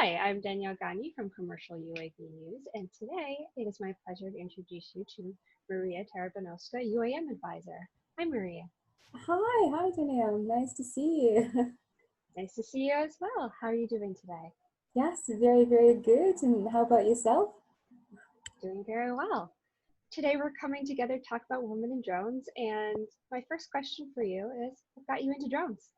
Hi, I'm Danielle Gagne from Commercial UAV News, and today it is my pleasure to introduce you to Mariya Tarabanovska, UAM advisor. Hi, Mariya. Hi Danielle. Nice to see you. Nice to see you as well. How are you doing today? Yes, very good. And how about yourself? Doing very well. Today we're coming together to talk about women in drones, and my first question for you is, what got you into drones?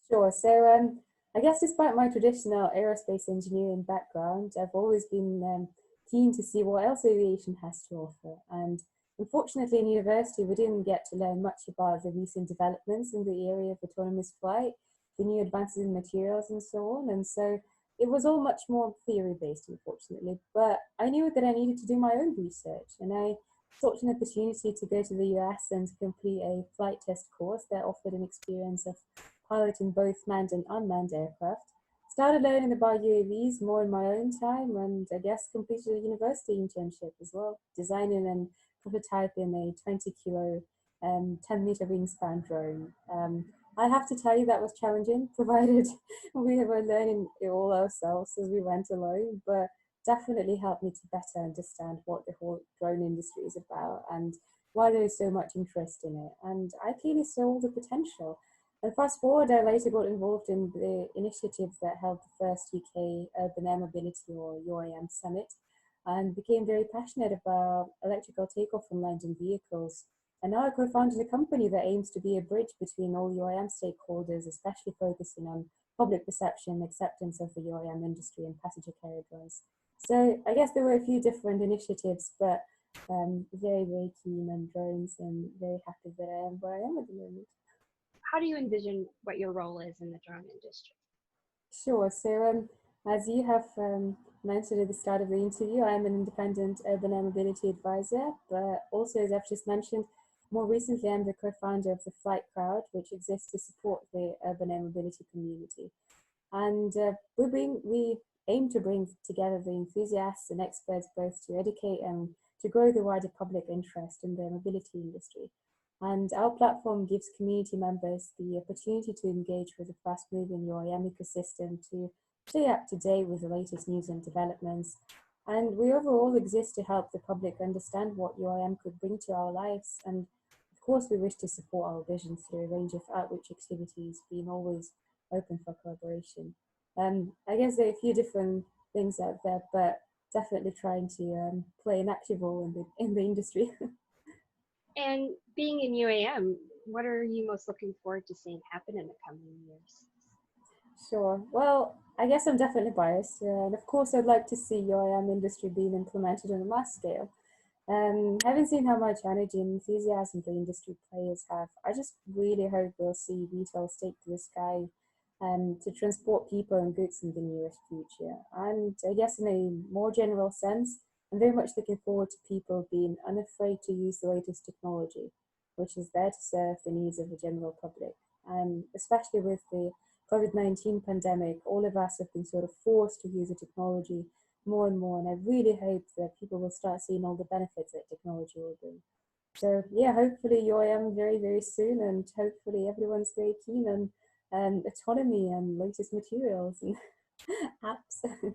Sure. So, I guess despite my traditional aerospace engineering background, I've always been keen to see what else aviation has to offer. And unfortunately, in university, we didn't get to learn much about the recent developments in the area of autonomous flight, the new advances in materials, and so on. And so it was all much more theory based, unfortunately. But I knew that I needed to do my own research, and I sought an opportunity to go to the US and complete a flight test course that offered an experience of piloting both manned and unmanned aircraft. Started learning about UAVs more in my own time, and I guess completed a university internship as well, designing and prototyping a 20 kilo, 10-meter wingspan drone. I have to tell you that was challenging, provided we were learning it all ourselves as we went along, but definitely helped me to better understand what the whole drone industry is about and why there is so much interest in it. And I clearly saw all the potential. And fast forward, I later got involved in the initiatives that held the first UK Urban Air Mobility or UAM Summit and became very passionate about electrical takeoff and landing vehicles. And now I co-founded a company that aims to be a bridge between all UAM stakeholders, especially focusing on public perception and acceptance of the UAM industry and passenger carrier drones. So I guess there were a few different initiatives, but very keen on drones and very happy that I am where I am at the moment. How do you envision what your role is in the drone industry? Sure. So, as you have mentioned at the start of the interview, I am an independent urban air mobility advisor, but also, as I've just mentioned, more recently, I'm the co-founder of the Flight Crowd, which exists to support the urban air mobility community. And we aim to bring together the enthusiasts and experts both to educate and to grow the wider public interest in the mobility industry. And our platform gives community members the opportunity to engage with the fast moving UAM ecosystem to stay up to date with the latest news and developments. And we overall exist to help the public understand what UAM could bring to our lives. And of course, we wish to support our vision through a range of outreach activities, being always open for collaboration. I guess there are a few different things out there, but definitely trying to play an active role in the industry. And being in UAM, what are you most looking forward to seeing happen in the coming years? Sure. Well, I guess I'm definitely biased, and of course, I'd like to see UAM industry being implemented on a mass scale. Having seen how much energy and enthusiasm the industry players have, I just really hope we'll see VTOLs take to the sky to transport people and goods in the nearest future. And I guess in a more general sense, I'm very much looking forward to people being unafraid to use the latest technology, which is there to serve the needs of the general public. And especially with the COVID-19 pandemic, all of us have been sort of forced to use the technology more and more. And I really hope that people will start seeing all the benefits that technology will bring. So yeah, hopefully UIM very soon, and hopefully everyone's very keen on autonomy and latest materials and apps.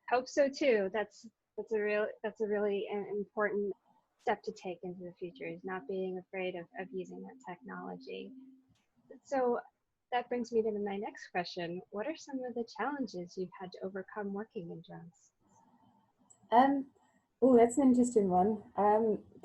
Hope so too. That's a really important step to take into the future, is not being afraid of using that technology. So that brings me to my next question. What are some of the challenges you've had to overcome working in drones? um, oh, that's an interesting one.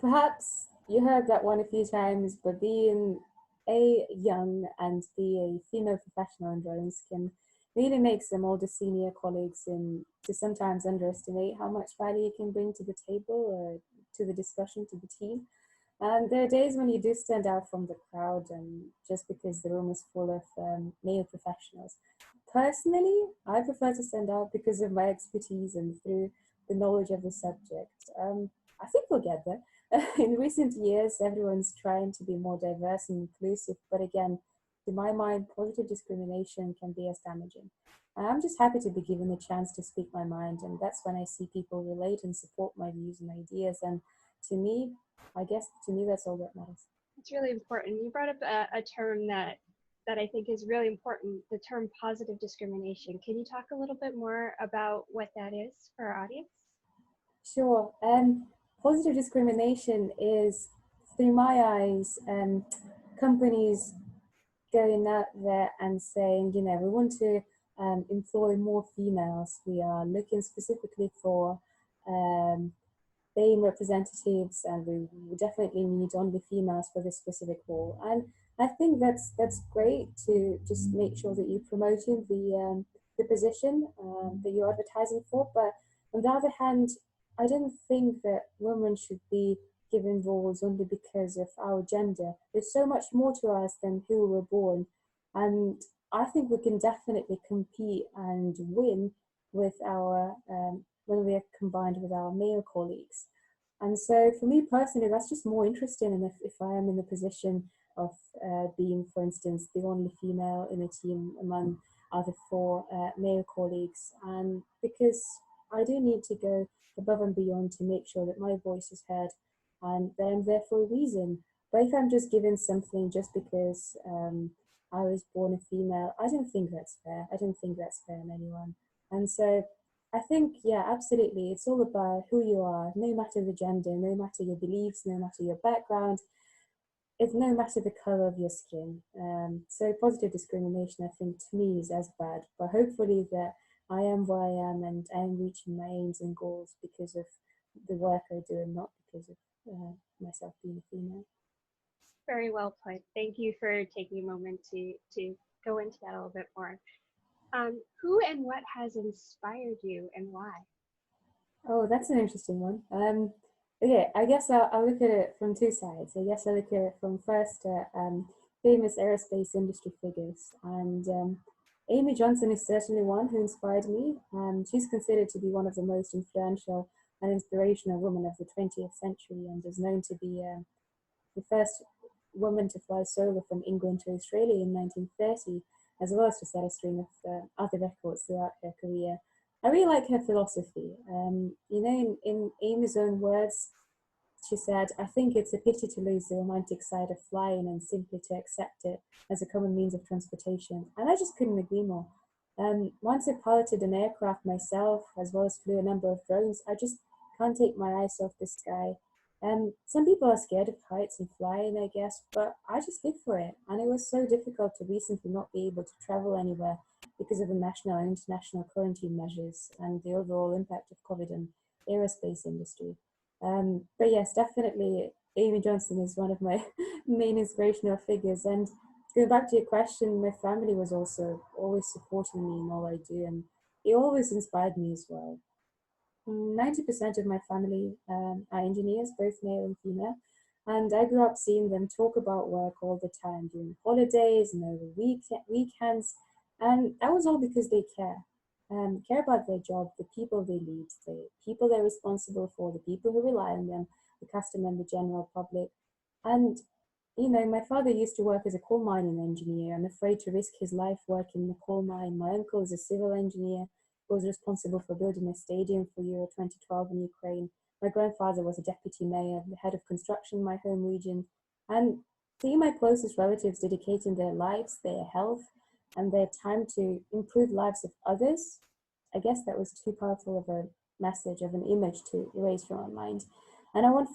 Perhaps you heard that one a few times, but being a young and be a female professional in drones can really make some older senior colleagues and to sometimes underestimate how much value you can bring to the table or to the discussion, to the team. And there are days when you do stand out from the crowd, and just because the room is full of male professionals. Personally, I prefer to stand out because of my expertise and through the knowledge of the subject. I think we'll get there. In recent years, everyone's trying to be more diverse and inclusive, but again, to my mind, positive discrimination can be as damaging. And I'm just happy to be given the chance to speak my mind, and that's when I see people relate and support my views and ideas. And to me, I guess to me, that's all that matters. It's really important. You brought up a term that that I think is really important, the term positive discrimination. Can you talk a little bit more about what that is for our audience? Sure. Positive discrimination is, through my eyes, companies going out there and saying, you know, we want to employ more females. We are looking specifically for BAME representatives, and we definitely need only females for this specific role. And I think that's great to just make sure that you're promoting the position that you're advertising for. But on the other hand, I don't think that women should be given roles only because of our gender. There's so much more to us than who we were born, and I think we can definitely compete and win with our when we are combined with our male colleagues. And so for me personally, that's just more interesting. And if I am in the position of being, for instance, the only female in a team among other four male colleagues, and because I do need to go above and beyond to make sure that my voice is heard and that I'm there for a reason. But if I'm just given something just because I was born a female, I don't think that's fair. I don't think that's fair in anyone. And so I think, yeah, absolutely. It's all about who you are, no matter the gender, no matter your beliefs, no matter your background. It's no matter the color of your skin. So positive discrimination, I think, to me is as bad. But hopefully that I am where I am and I am reaching my aims and goals because of the work I do and not because of myself being a female. Very well put. Thank you for taking a moment to go into that a little bit more. Who and what has inspired you and why? Oh, that's an interesting one. Okay, I guess I'll look at it from two sides. I guess I'll look at it from first famous aerospace industry figures. And Amy Johnson is certainly one who inspired me. She's considered to be one of the most influential and inspirational women of the 20th century and is known to be the first woman to fly solo from England to Australia in 1930, as well as to set a string of other records throughout her career. I really like her philosophy. You know, in Amy's own words, she said, I think it's a pity to lose the romantic side of flying and simply to accept it as a common means of transportation. And I just couldn't agree more. Once I piloted an aircraft myself, as well as flew a number of drones, I just can't take my eyes off the sky. Some people are scared of heights and flying, I guess, but I just live for it. And it was so difficult to recently not be able to travel anywhere because of the national and international quarantine measures and the overall impact of COVID on the aerospace industry. But yes, definitely Amy Johnson is one of my main inspirational figures. And to go back to your question, my family was also always supporting me in all I do, and it always inspired me as well. 90% of my family are engineers, both male and female, and I grew up seeing them talk about work all the time during holidays and over weekends, and that was all because they care about their job, the people they lead, the people they're responsible for, the people who rely on them, the customer and the general public. And you know, my father used to work as a coal mining engineer and afraid to risk his life working in a coal mine. My uncle is a civil engineer who was responsible for building a stadium for Euro 2012 in Ukraine. My grandfather was a deputy mayor, the head of construction in my home region. And seeing my closest relatives dedicating their lives, their health, and their time to improve lives of others, I guess that was too powerful of a message, of an image to erase from my mind. And I want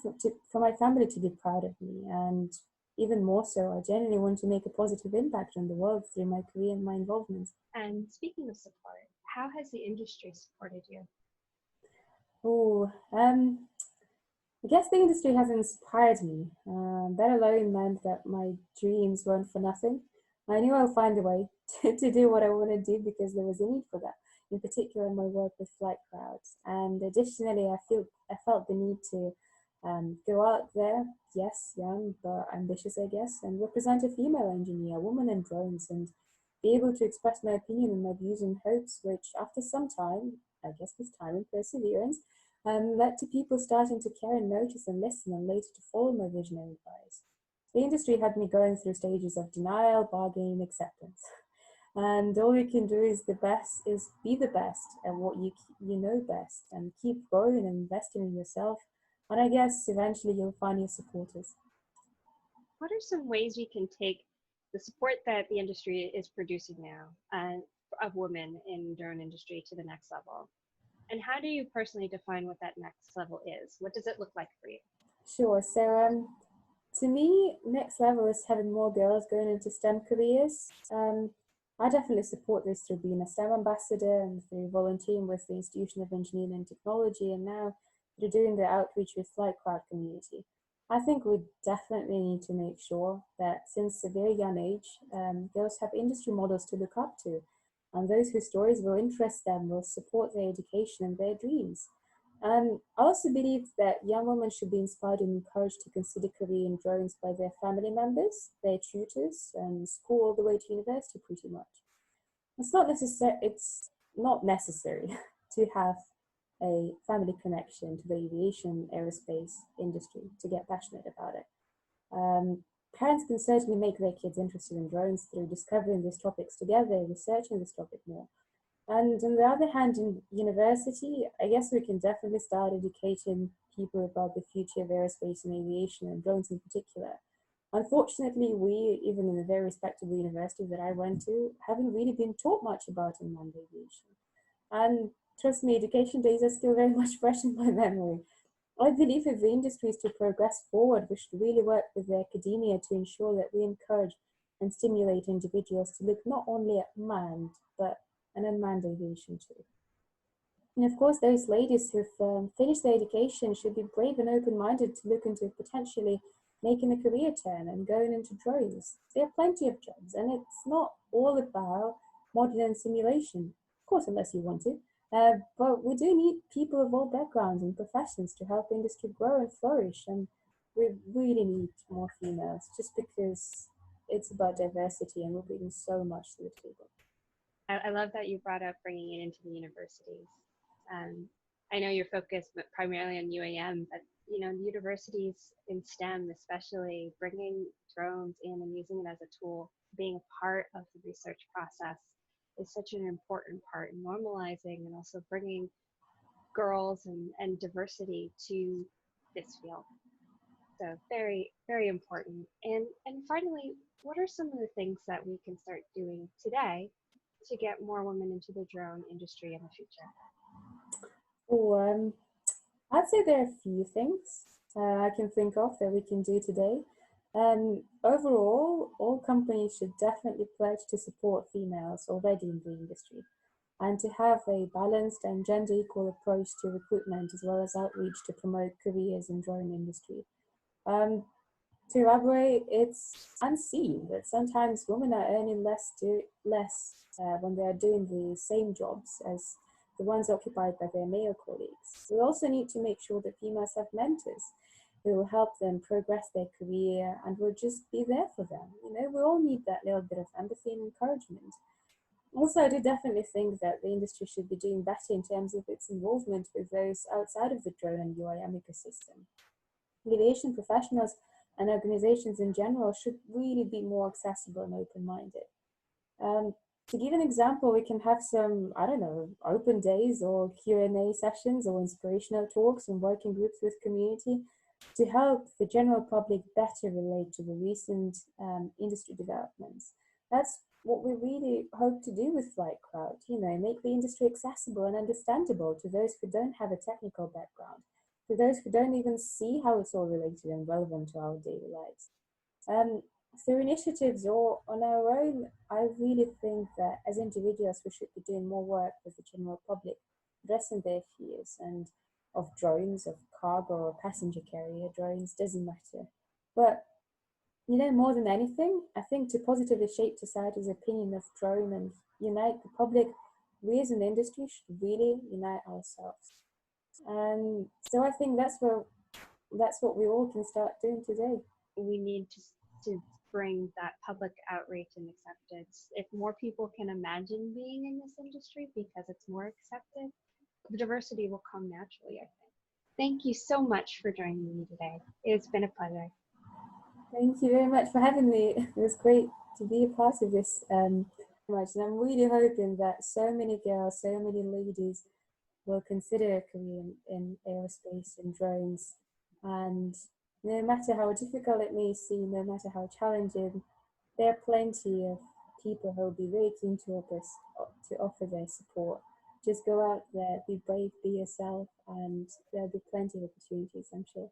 for my family to be proud of me, and even more so, I genuinely want to make a positive impact on the world through my career and my involvement. And speaking of support, how has the industry supported you? Oh, I guess the industry has inspired me. That alone meant that my dreams weren't for nothing. I knew I'll find a way to do what I want to do because there was a need for that, in particular in my work with flight crowds. And additionally, I felt the need to go out there, yes, young but ambitious, I guess, and represent a female engineer, a woman in drones, and be able to express my opinion and my views and hopes, which after some time, I guess with time and perseverance, led to people starting to care and notice and listen and later to follow my visionary advice. The industry had me going through stages of denial, bargaining, acceptance. And all you can do is be the best at what you know best and keep growing and investing in yourself. And I guess eventually you'll find your supporters. What are some ways we can take the support that the industry is producing now of women in drone industry to the next level. And how do you personally define what that next level is? What does it look like for you? Sure. So to me, next level is having more girls going into STEM careers. I definitely support this through being a STEM ambassador and through volunteering with the Institution of Engineering and Technology, and now through doing the outreach with Flight Crowd community. I think we definitely need to make sure that since a very young age, girls have industry models to look up to, and those whose stories will interest them will support their education and their dreams. I also believe that young women should be inspired and encouraged to consider career in drones by their family members, their tutors, and school all the way to university pretty much. It's not necessary to have a family connection to the aviation aerospace industry to get passionate about it. Parents can certainly make their kids interested in drones through discovering these topics together, researching this topic more. And on the other hand, in university, I guess we can definitely start educating people about the future of aerospace and aviation and drones in particular. Unfortunately, we, even in a very respectable university that I went to, haven't really been taught much about unmanned aviation. And trust me, education days are still very much fresh in my memory. I believe if the industry is to progress forward, we should really work with the academia to ensure that we encourage and stimulate individuals to look not only at manned, but an unmanned aviation too. And of course, those ladies who've finished their education should be brave and open-minded to look into potentially making a career turn and going into drones. There are plenty of jobs, and it's not all about modeling and simulation, of course, unless you want to. But we do need people of all backgrounds and professions to help industry grow and flourish, and we really need more females just because it's about diversity and we're bringing so much to the table. I love that you brought up bringing it into the universities. I know you're focused primarily on UAM, but universities in STEM, especially bringing drones in and using it as a tool, being a part of the research process is such an important part in normalizing and also bringing girls and diversity to this field. So very, very important. And finally, what are some of the things that we can start doing today to get more women into the drone industry in the future? Oh, I'd say there are a few things I can think of that we can do today. Overall, all companies should definitely pledge to support females already in the industry and to have a balanced and gender equal approach to recruitment as well as outreach to promote careers in drone industry. Um, to elaborate, it's unseen that sometimes women are earning less when they are doing the same jobs as the ones occupied by their male colleagues. We also need to make sure that females have mentors who will help them progress their career and will just be there for them. We all need that little bit of empathy and encouragement. Also, I do definitely think that the industry should be doing better in terms of its involvement with those outside of the drone and UAM ecosystem. Aviation professionals and organizations in general should really be more accessible and open-minded. To give an example, we can have some, I don't know, open days or Q&A sessions or inspirational talks and working groups with community to help the general public better relate to the recent industry developments. That's what we really hope to do with Flight Crowd, make the industry accessible and understandable to those who don't have a technical background, to those who don't even see how it's all related and relevant to our daily lives. Through initiatives or on our own, I really think that as individuals, we should be doing more work with the general public, addressing their fears and of drones, of cargo or passenger carrier drones, doesn't matter. But, more than anything, I think to positively shape society's opinion of drone and unite the public, we as an industry should really unite ourselves. And so I think that's what we all can start doing today. We need to bring that public outreach and acceptance. If more people can imagine being in this industry because it's more accepted, the diversity will come naturally, I think. Thank you so much for joining me today. It's been a pleasure. Thank you very much for having me. It was great to be a part of this. And I'm really hoping that so many girls, so many ladies will consider a career in aerospace and drones. And no matter how difficult it may seem, no matter how challenging, there are plenty of people who will be very keen to offer their support. Just go out there, be brave, be yourself, and there'll be plenty of opportunities, I'm sure.